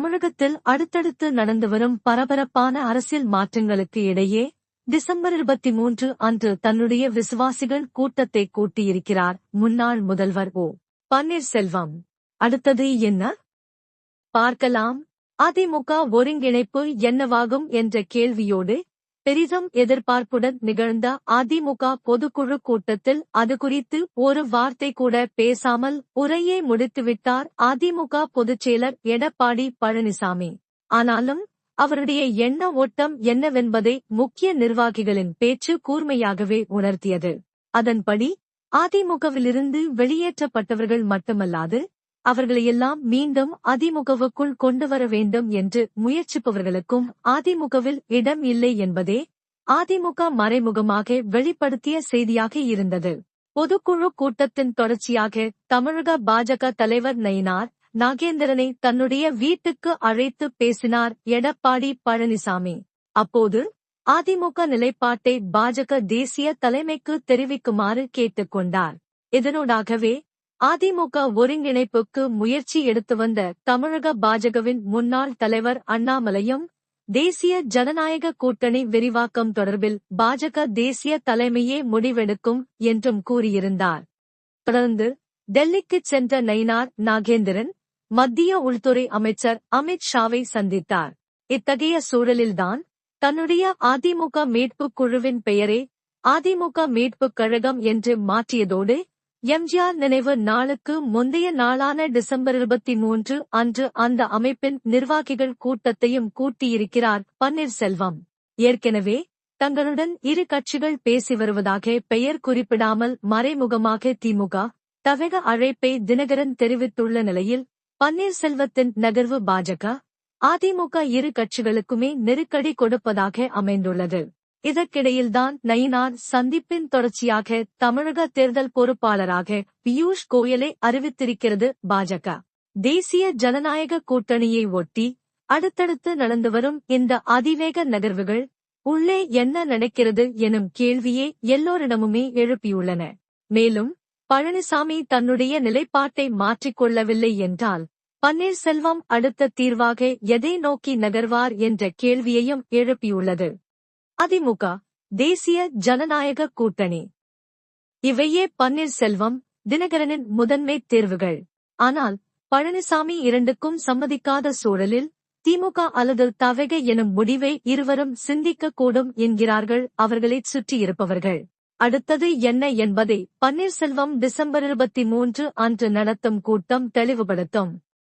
தமிழகத்தில் அடுத்தடுத்து நடந்து வரும் பரபரப்பான அரசியல் மாற்றங்களுக்கு இடையே டிசம்பர் 23 அன்று தன்னுடைய விசுவாசிகள் கூட்டத்தை கூட்டியிருக்கிறார் முன்னாள் முதல்வர் ஓ. பன்னீர்செல்வம். அடுத்தது என்ன? பார்க்கலாம். அதிமுக ஒருங்கிணைப்பு என்னவாகும் என்ற கேள்வியோடு பெரிதும் எதிர்பார்ப்புடன் நிகழ்ந்த அதிமுக பொதுக்குழு கூட்டத்தில் அது குறித்து ஒரு வார்த்தை கூட பேசாமல் உரையை முடித்துவிட்டார் அதிமுக பொதுச்செயலர் எடப்பாடி பழனிசாமி. ஆனாலும் அவருடைய எண்ண ஓட்டம் என்னவென்பதை முக்கிய நிர்வாகிகளின் பேச்சு கூர்மையாகவே உணர்த்தியது. அதன்படி அதிமுகவிலிருந்து வெளியேற்றப்பட்டவர்கள் மட்டுமல்லாது அவர்களையெல்லாம் மீண்டும் அதிமுகவுக்குள் கொண்டுவர வேண்டும் என்று முயற்சிப்பவர்களுக்கும் அதிமுகவில் இடம் இல்லை என்பதே அதிமுக மறைமுகமாக வெளிப்படுத்திய செய்தியாக இருந்தது. பொதுக்குழு கூட்டத்தின் தொடர்ச்சியாக தமிழக பாஜக தலைவர் நயினார் நாகேந்திரனை தன்னுடைய வீட்டுக்கு அழைத்து பேசினார் எடப்பாடி பழனிசாமி. அப்போது அதிமுக நிலைப்பாட்டை பாஜக தேசிய தலைமைக்கு தெரிவிக்குமாறு கேட்டுக் கொண்டார். இதனூடாகவே அதிமுக ஒருங்கிணைப்புக்கு முயற்சி எடுத்து வந்த தமிழக பாஜகவின் முன்னாள் தலைவர் அண்ணாமலையும் தேசிய ஜனநாயக கூட்டணி விரிவாக்கம் தொடர்பில் பாஜக தேசிய தலைமையே முடிவெடுக்கும் என்றும் கூறியிருந்தார். தொடர்ந்து டெல்லிக்குச் சென்ற நயினார் நாகேந்திரன் மத்திய உள்துறை அமைச்சர் அமித் ஷாவை சந்தித்தார். இத்தகைய சூழலில்தான் தன்னுடைய அதிமுக மீட்புக் குழுவின் பெயரை அதிமுக மீட்புக் கழகம் என்று மாற்றியதோடு எம்ஜிஆர் நினைவு நாளுக்கு முந்தைய நாளான டிசம்பர் 23 அன்று அந்த அமைப்பின் நிர்வாகிகள் கூட்டத்தையும் கூட்டியிருக்கிறார் பன்னீர்செல்வம். ஏற்கனவே தங்களுடன் இரு கட்சிகள் பேசி வருவதாக பெயர் குறிப்பிடாமல் மறைமுகமாக திமுக தவக அழைப்பை தினகரன் தெரிவித்துள்ள நிலையில் பன்னீர்செல்வத்தின் நகர்வு பாஜக அதிமுக இரு கட்சிகளுக்குமே நெருக்கடி கொடுப்பதாக அமைந்துள்ளது. இதற்கிடையில்தான் நயினார் சந்திப்பின் தொடர்ச்சியாக தமிழக தேர்தல் பொறுப்பாளராக பியூஷ் கோயலை அறிவித்திருக்கிறது பாஜக. தேசிய ஜனநாயக கூட்டணியை ஒட்டி அடுத்தடுத்து நடந்து வரும் இந்த அதிவேக நகர்வுகள் உள்ளே என்ன நடக்கிறது எனும் கேள்வியே எல்லோரிடமுமே எழுப்பியுள்ளன. மேலும் பழனிசாமி தன்னுடைய நிலைப்பாட்டை மாற்றிக்கொள்ளவில்லை என்றால் பன்னீர்செல்வம் அடுத்த தீர்வாக எதை நோக்கி நகர்வார் என்ற கேள்வியையும் எழுப்பியுள்ளது. அதிமுக தேசிய ஜனநாயக கூட்டணி இவையே பன்னீர்செல்வம் தினகரனின் முதன்மை தேர்வுகள். ஆனால் பழனிசாமி இரண்டுக்கும் சம்மதிக்காத சூழலில் திமுக அல்லது தவக எனும் முடிவை இருவரும் சிந்திக்கக்கூடும் என்கிறார்கள் அவர்களைச் சுற்றியிருப்பவர்கள். அடுத்தது என்ன என்பதை பன்னீர்செல்வம் டிசம்பர் 23 அன்று நடத்தும் கூட்டம் தெளிவுபடுத்தும்.